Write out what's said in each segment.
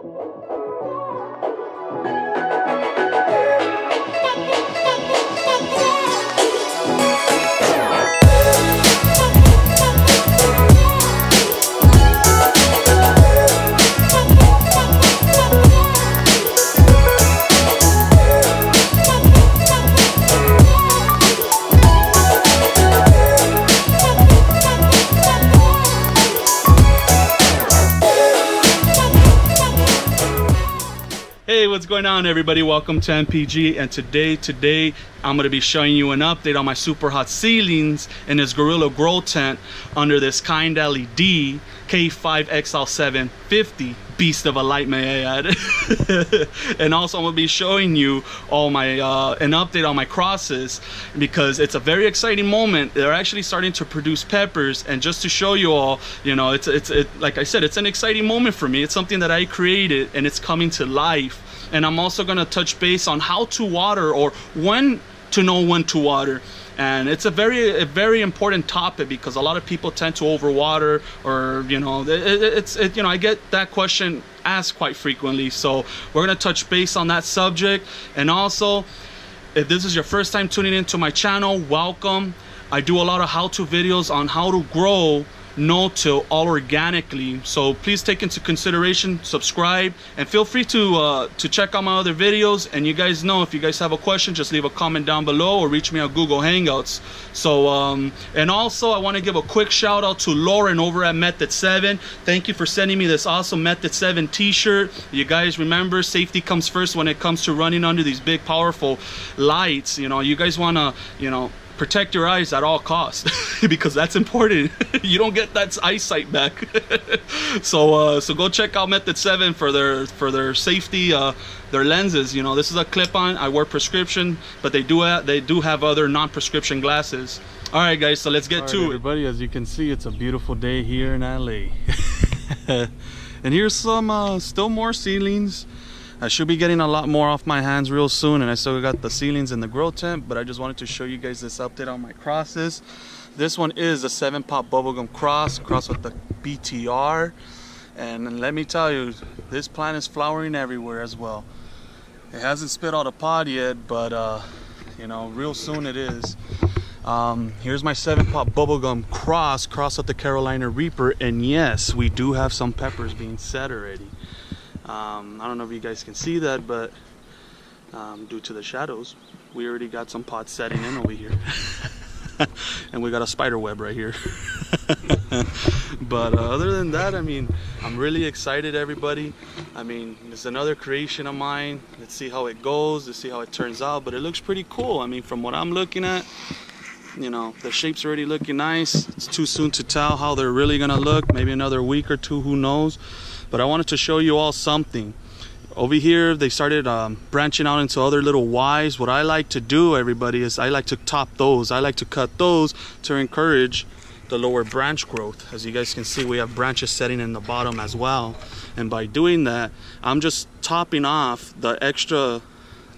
Hey, what's going on, everybody? Welcome to MPG, and today I'm going to be showing you an update on my super hot ceilings in this Gorilla Grow tent under this Kind LED K5XL750 beast of a light, may I add. And also I'm going to be showing you all my an update on my crosses, because it's a very exciting moment. They're actually starting to produce peppers, and just to show you all, you know, it's like I said, it's an exciting moment for me. It's something that I created and it's coming to life. And I'm also going to touch base on how to water, or when to know when to water. And it's a very important topic, because a lot of people tend to overwater, or you know, you know, I get that question asked quite frequently. So we're going to touch base on that subject. And also, if this is your first time tuning into my channel, welcome. I do a lot of how-to videos on how to grow no-till all organically, so please take into consideration, subscribe, and feel free to check out my other videos. And you guys know, if you guys have a question, just leave a comment down below or reach me on Google Hangouts. So and also I want to give a quick shout out to Lauren over at Method 7. Thank you for sending me this awesome Method 7 t-shirt. You guys remember, safety comes first when it comes to running under these big powerful lights. You know, you guys want to, you know, protect your eyes at all costs, because that's important. You don't get that eyesight back. So go check out Method 7 for their safety, their lenses. You know, this is a clip-on. I wear prescription, but they do have other non-prescription glasses. All right, guys, so let's get to it. Everybody, as you can see, it's a beautiful day here in LA. And here's some still more ceilings. I should be getting a lot more off my hands real soon, and I still got the ceilings in the grow tent, but I just wanted to show you guys this update on my crosses. This one is a 7-pot bubblegum cross with the BTR, and let me tell you, this plant is flowering everywhere as well. It hasn't spit out a pod yet, but you know, real soon it is. Here's my 7-pot bubblegum cross with the Carolina Reaper, and yes, we do have some peppers being set already. I don't know if you guys can see that, but due to the shadows, we already got some pods setting in over here. And we got a spider web right here. But other than that, I mean, I'm really excited, everybody. I mean, it's another creation of mine. Let's see how it goes, let's see how it turns out, but it looks pretty cool. I mean, from what I'm looking at, you know, the shape's already looking nice. It's too soon to tell how they're really gonna look. Maybe another week or two, who knows. But I wanted to show you all something. Over here, they started branching out into other little Ys. What I like to do, everybody, is I like to top those. I like to cut those to encourage the lower branch growth. As you guys can see, we have branches setting in the bottom as well. And by doing that, I'm just topping off the extra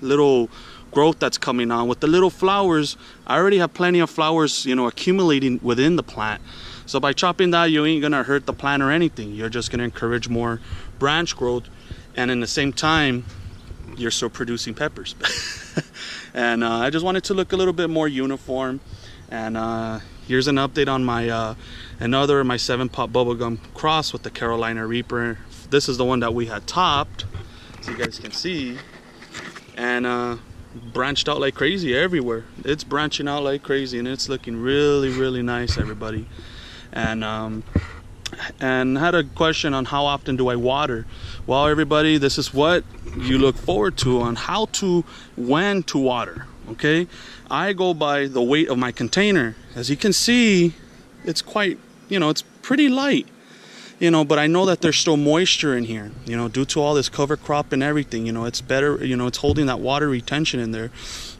little growth that's coming on. With the little flowers, I already have plenty of flowers, you know, accumulating within the plant. So by chopping that, you ain't gonna hurt the plant or anything. You're just gonna encourage more branch growth, and in the same time, you're still producing peppers. And I just wanted to look a little bit more uniform. And here's an update on my my 7-pot bubblegum cross with the Carolina Reaper. This is the one that we had topped, so you guys can see, and branched out like crazy everywhere. It's branching out like crazy, and it's looking really nice, everybody. And had a question on how often do I water. Well, everybody, this is what you look forward to on when to water. Okay, I go by the weight of my container. As you can see, it's quite, you know, it's pretty light, you know, but I know that there's still moisture in here, you know, due to all this cover crop and everything. You know, it's better, you know, it's holding that water retention in there.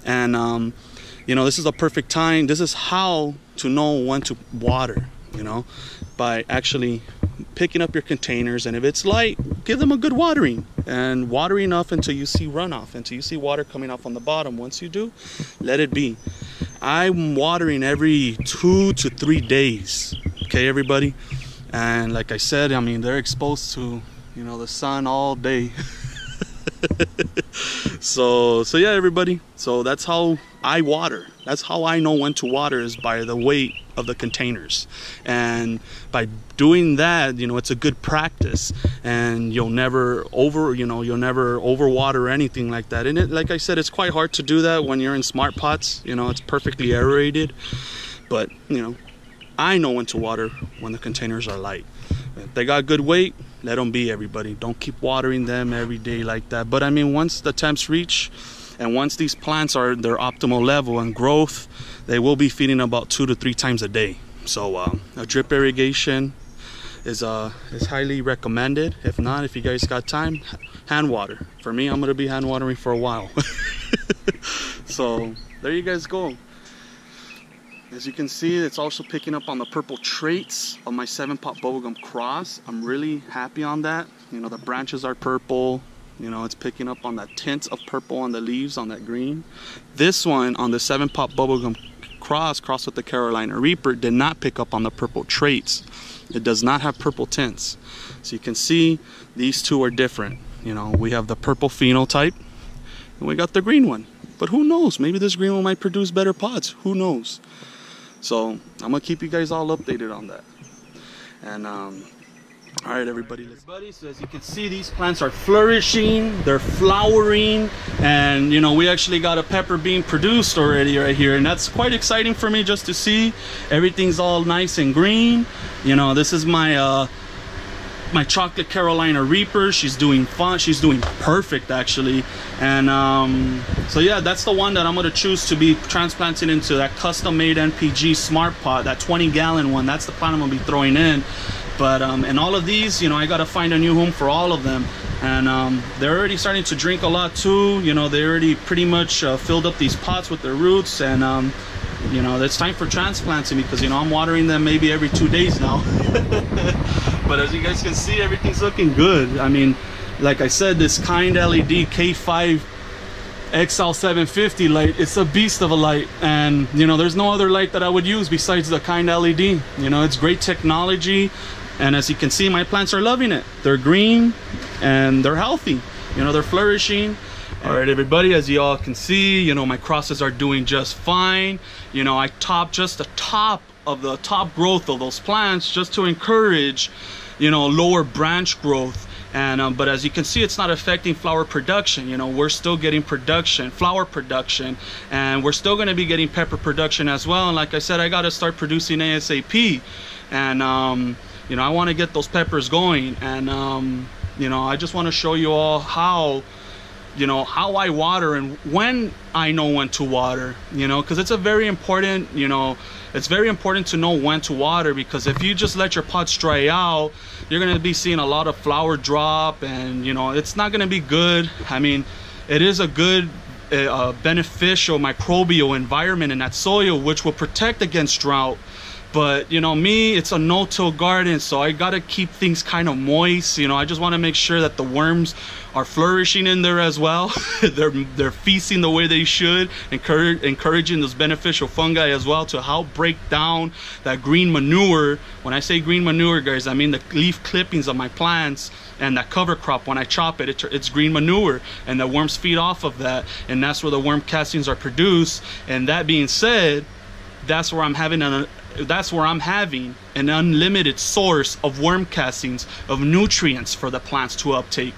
And you know, this is a perfect time. This is how to know when to water, you know, by actually picking up your containers, and if it's light, give them a good watering, and water enough until you see runoff, until you see water coming off on the bottom. Once you do, let it be. I'm watering every 2 to 3 days. Okay, everybody. And like I said, I mean, they're exposed to you know, the sun all day. So yeah, everybody, so that's how I water. That's how I know when to water, is by the weight of the containers. And by doing that, you know, it's a good practice, and you'll never overwater or anything like that. And it, like I said, it's quite hard to do that when you're in smart pots. You know, it's perfectly aerated, but you know, I know when to water when the containers are light. If they got good weight, let them be, everybody. Don't keep watering them every day like that. But I mean, once the temps reach, and once these plants are their optimal level and growth, they will be feeding about 2 to 3 times a day. So a drip irrigation is highly recommended. If not, if you guys got time, hand water. For me, I'm gonna be hand watering for a while. So there you guys go. As you can see, it's also picking up on the purple traits of my 7-pot bubblegum cross. I'm really happy on that. You know, the branches are purple. You know, it's picking up on that tint of purple on the leaves, on that green. This one, on the 7-pot bubblegum crossed with the Carolina Reaper, did not pick up on the purple traits. It does not have purple tints. So you can see these two are different. You know, we have the purple phenotype, and we got the green one. But who knows? Maybe this green one might produce better pods. Who knows? So I'm gonna keep you guys all updated on that. And all right, everybody. So as you can see, these plants are flourishing, they're flowering, and you know, we actually got a pepper being produced already right here, and that's quite exciting for me just to see. Everything's all nice and green. You know, this is my my chocolate Carolina Reaper. She's doing fun. She's doing perfect, actually. And so yeah, that's the one that I'm gonna choose to be transplanting into that custom-made NPG smart pot, that 20-gallon one. That's the plant I'm gonna be throwing in. But and all of these, you know, I gotta find a new home for all of them. And they're already starting to drink a lot too. You know, they already pretty much filled up these pots with their roots. And you know, it's time for transplanting, because you know, I'm watering them maybe every 2 days now. But as you guys can see, everything's looking good. I mean, like I said, this Kind LED K5 XL750 light, it's a beast of a light. And you know, there's no other light that I would use besides the Kind LED. You know, it's great technology. And as you can see, my plants are loving it. They're green and they're healthy. You know, they're flourishing. All right, everybody, as you all can see, you know, my crosses are doing just fine. You know, I topped just the top of the top growth of those plants just to encourage, you know, lower branch growth. And but as you can see, it's not affecting flower production. You know, we're still getting production, flower production, and we're still going to be getting pepper production as well. And like I said, I got to start producing ASAP. And you know, I want to get those peppers going. And you know, I just want to show you all how, you know, how I water and when I know when to water, you know, because it's a very important, you know, it's very important to know when to water, because if you just let your pots dry out, you're going to be seeing a lot of flower drop, and you know, it's not going to be good. I mean, it is a good beneficial microbial environment in that soil, which will protect against drought. But you know, me, it's a no-till garden, so I gotta keep things kind of moist. You know, I just want to make sure that the worms are flourishing in there as well. they're feasting the way they should, encouraging those beneficial fungi as well to help break down that green manure. When I say green manure, guys, I mean the leaf clippings of my plants and that cover crop. When I chop it, it's green manure, and the worms feed off of that, and that's where the worm castings are produced. And that being said, that's where I'm having an unlimited source of worm castings, of nutrients for the plants to uptake.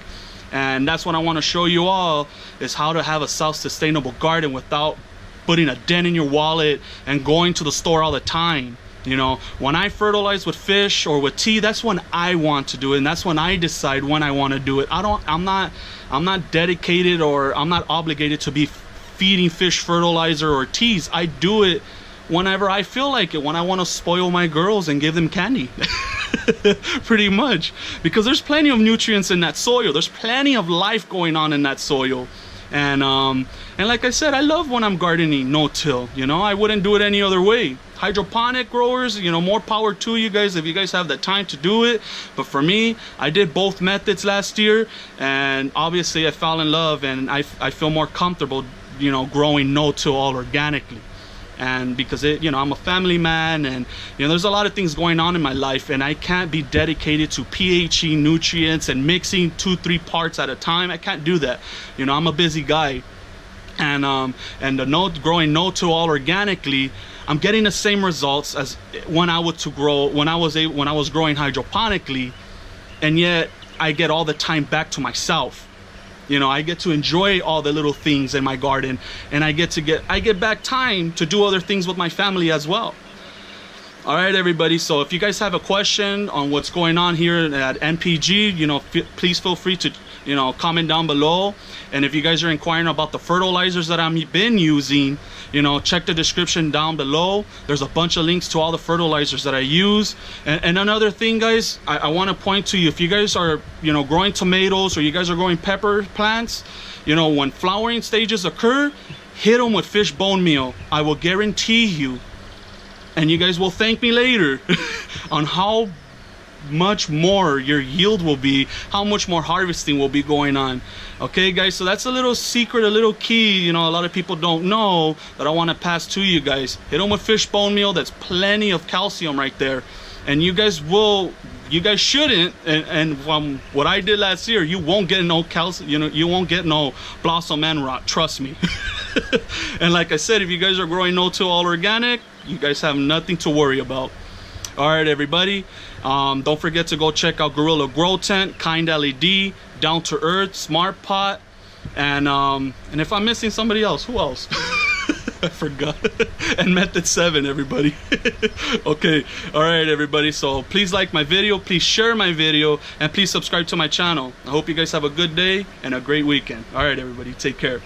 And that's what I want to show you all, is how to have a self-sustainable garden without putting a dent in your wallet and going to the store all the time. You know, when I fertilize with fish or with tea, that's when I want to do it, and that's when I decide when I want to do it. I'm not dedicated, or I'm not obligated to be feeding fish fertilizer or teas. I do it whenever I feel like it, when I want to spoil my girls and give them candy. Pretty much, because there's plenty of nutrients in that soil, there's plenty of life going on in that soil. And like I said, I love when I'm gardening no-till. You know, I wouldn't do it any other way. Hydroponic growers, you know, more power to you guys if you guys have the time to do it. But for me, I did both methods last year, and obviously I fell in love, and I feel more comfortable, you know, growing no-till all organically. And because it, you know, I'm a family man, and you know, there's a lot of things going on in my life, and I can't be dedicated to PHE nutrients and mixing 2-3 parts at a time. I can't do that. You know, I'm a busy guy. And the growing no-till-all organically, I'm getting the same results as when I was growing hydroponically, and yet I get all the time back to myself. You know, I get to enjoy all the little things in my garden, and I get back time to do other things with my family as well. All right, everybody. So if you guys have a question on what's going on here at NPG, you know, please feel free to, you know, comment down below. And if you guys are inquiring about the fertilizers that I've been using, you know, check the description down below. There's a bunch of links to all the fertilizers that I use. And another thing, guys, I want to point to you, if you guys are, you know, growing tomatoes, or you guys are growing pepper plants, you know, when flowering stages occur, hit them with fish bone meal. I will guarantee you, and you guys will thank me later on how much more your yield will be, how much more harvesting will be going on. Okay, guys, so that's a little secret, a little key, you know, a lot of people don't know, that I want to pass to you guys. Hit them with fish bone meal. That's plenty of calcium right there. And you guys shouldn't, and from what I did last year, you won't get no calcium, you know, you won't get no blossom end rot, trust me. And like I said, if you guys are growing no-till-all organic, you guys have nothing to worry about. All right, everybody, don't forget to go check out Gorilla Grow Tent, Kind LED, Down to Earth, Smart Pot, and if I'm missing somebody else, who else? I forgot. And Method 7, everybody. Okay, all right, everybody, so please like my video, please share my video, and please subscribe to my channel. I hope you guys have a good day and a great weekend. All right, everybody, take care.